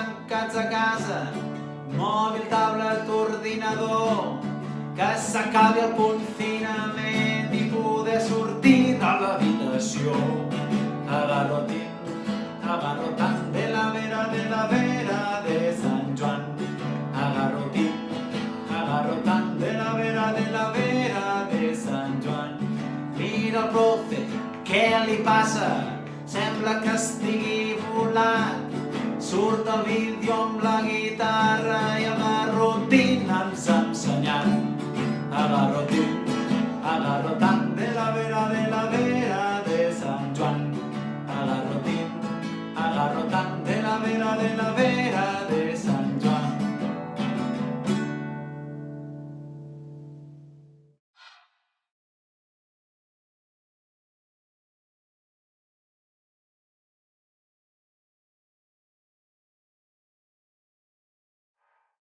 tancats a casa, mòbil, tablet, ordinador, que s'acabi el confinament i poder sortir de l'habitació. Agarrotín de la vera de Sant Joan. Agarrotín de la vera de Sant Joan. Mira el profe, què li passa? Sembla que estigui volat. Surt el vídeo amb la guitarra i el garrotín ens ha ensenyat. Agarrotín de la vera de Sant Joan. Agarrotín de la vera